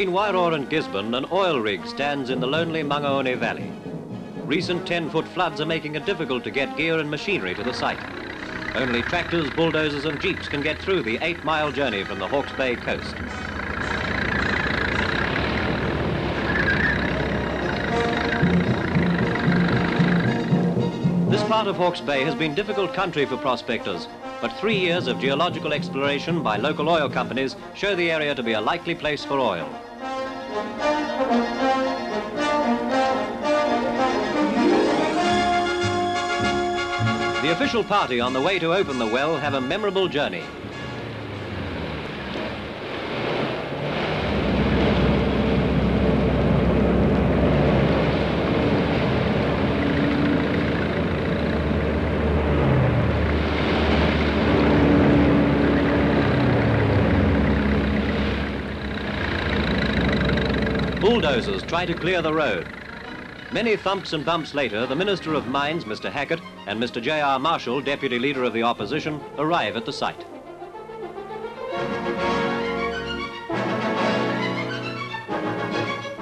Between Wairau and Gisborne, an oil rig stands in the lonely Mangaone Valley. Recent 10-foot floods are making it difficult to get gear and machinery to the site. Only tractors, bulldozers and jeeps can get through the 8-mile journey from the Hawke's Bay coast. This part of Hawke's Bay has been difficult country for prospectors, but 3 years of geological exploration by local oil companies show the area to be a likely place for oil. The official party on the way to open the well have a memorable journey. Bulldozers try to clear the road. Many thumps and bumps later, the Minister of Mines, Mr. Hackett, and Mr. J.R. Marshall, Deputy Leader of the Opposition, arrive at the site.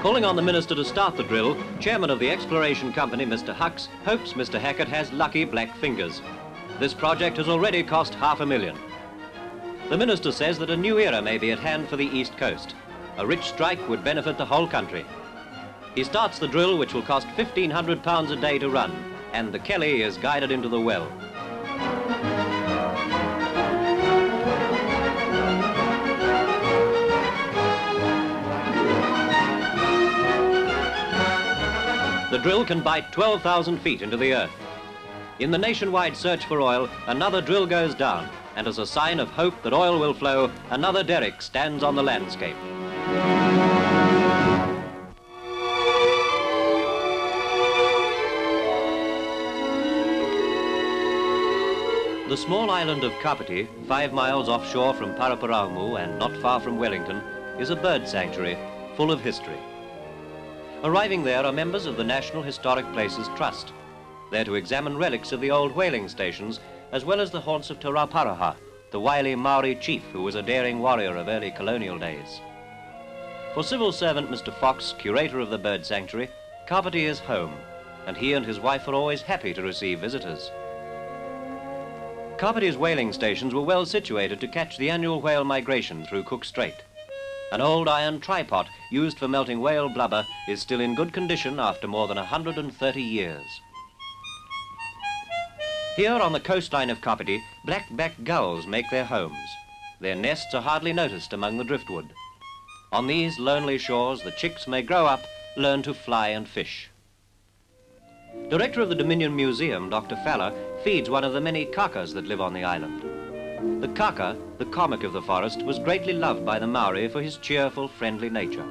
Calling on the Minister to start the drill, Chairman of the Exploration Company, Mr. Hucks, hopes Mr. Hackett has lucky black fingers. This project has already cost $500,000. The Minister says that a new era may be at hand for the East Coast. A rich strike would benefit the whole country. He starts the drill, which will cost £1,500 a day to run, and the Kelly is guided into the well. The drill can bite 12,000 feet into the earth. In the nationwide search for oil, another drill goes down, and as a sign of hope that oil will flow, another derrick stands on the landscape. The small island of Kapiti, 5 miles offshore from Paraparaumu and not far from Wellington, is a bird sanctuary full of history. Arriving there are members of the National Historic Places Trust. They're to examine relics of the old whaling stations, as well as the haunts of Te Rauparaha, the wily Maori chief who was a daring warrior of early colonial days. For civil servant Mr. Fox, curator of the bird sanctuary, Kapiti is home, and he and his wife are always happy to receive visitors. Kapiti's whaling stations were well situated to catch the annual whale migration through Cook Strait. An old iron tripod used for melting whale blubber is still in good condition after more than 130 years. Here on the coastline of Kapiti, black-backed gulls make their homes. Their nests are hardly noticed among the driftwood. On these lonely shores, the chicks may grow up, learn to fly and fish. Director of the Dominion Museum, Dr. Faller, feeds one of the many kakas that live on the island. The kaka, the comic of the forest, was greatly loved by the Maori for his cheerful, friendly nature.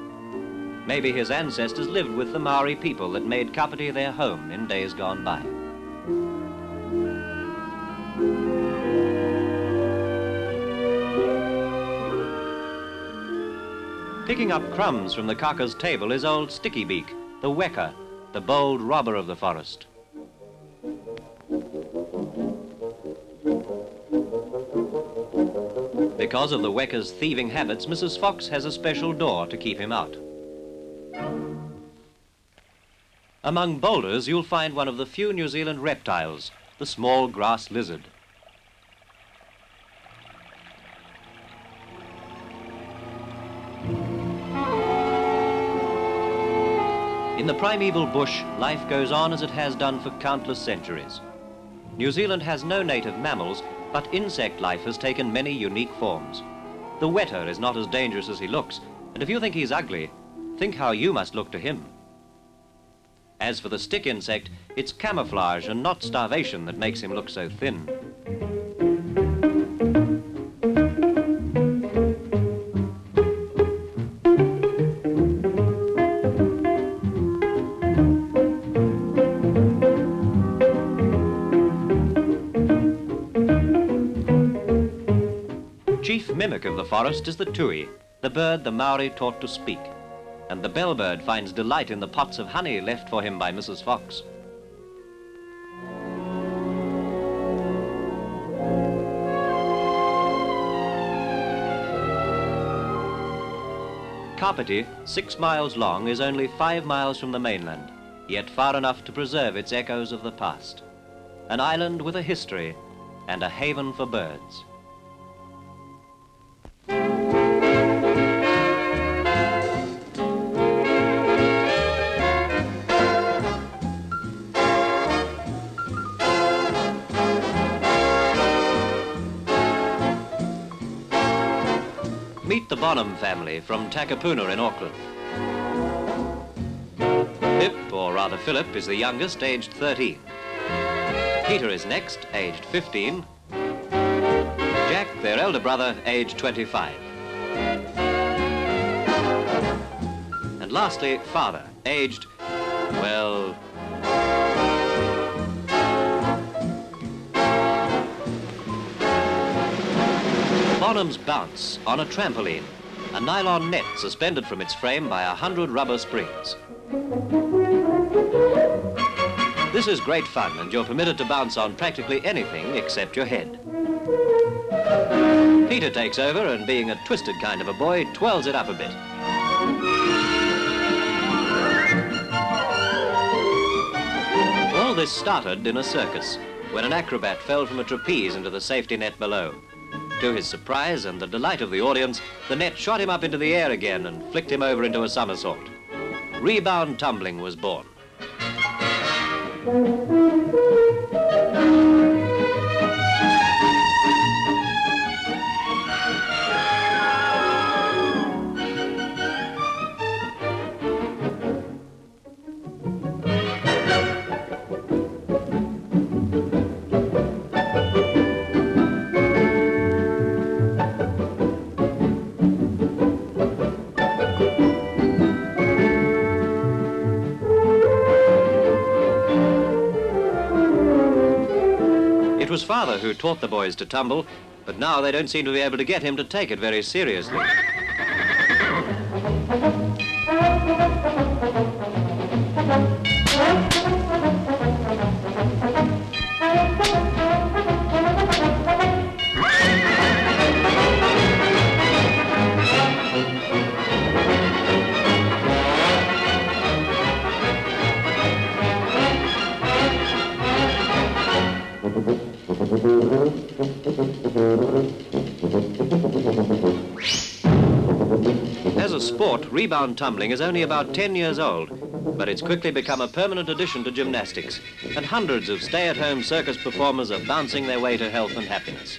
Maybe his ancestors lived with the Maori people that made Kapiti their home in days gone by. Picking up crumbs from the kaka's table is old Sticky Beak, the weka, the bold robber of the forest. Because of the weka's thieving habits, Mrs. Fox has a special door to keep him out. Among boulders, you'll find one of the few New Zealand reptiles, the small grass lizard. In the primeval bush, life goes on as it has done for countless centuries. New Zealand has no native mammals, but insect life has taken many unique forms. The weta is not as dangerous as he looks, and if you think he's ugly, think how you must look to him. As for the stick insect, it's camouflage and not starvation that makes him look so thin. Chief mimic of the forest is the tui, the bird the Maori taught to speak. And the bellbird finds delight in the pots of honey left for him by Mrs. Fox. Kapiti, 6 miles long, is only 5 miles from the mainland, yet far enough to preserve its echoes of the past. An island with a history and a haven for birds. Meet the Bonham family from Takapuna in Auckland. Pip, or rather Philip, is the youngest, aged 13. Peter is next, aged 15. Jack, their elder brother, aged 25. And lastly, Father, aged, well... Bonhams bounce on a trampoline, a nylon net suspended from its frame by 100 rubber springs. This is great fun, and you're permitted to bounce on practically anything except your head. Peter takes over and, being a twisted kind of a boy, twirls it up a bit. All this started in a circus, when an acrobat fell from a trapeze into the safety net below. To his surprise and the delight of the audience, the net shot him up into the air again and flicked him over into a somersault. Rebound tumbling was born. It was Father who taught the boys to tumble, but now they don't seem to be able to get him to take it very seriously. As a sport, rebound tumbling is only about 10 years old, but it's quickly become a permanent addition to gymnastics, and hundreds of stay-at-home circus performers are bouncing their way to health and happiness.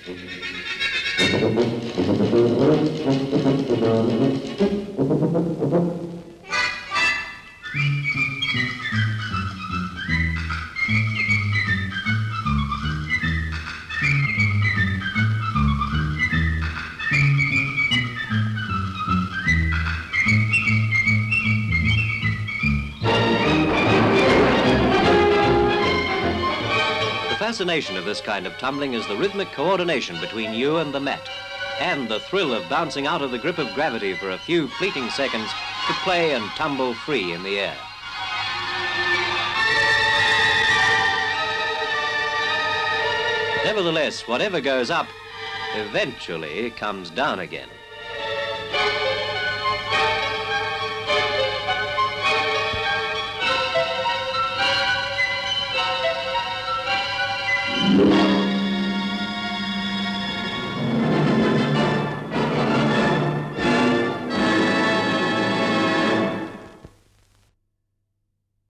The fascination of this kind of tumbling is the rhythmic coordination between you and the mat, and the thrill of bouncing out of the grip of gravity for a few fleeting seconds to play and tumble free in the air. Nevertheless, whatever goes up eventually comes down again.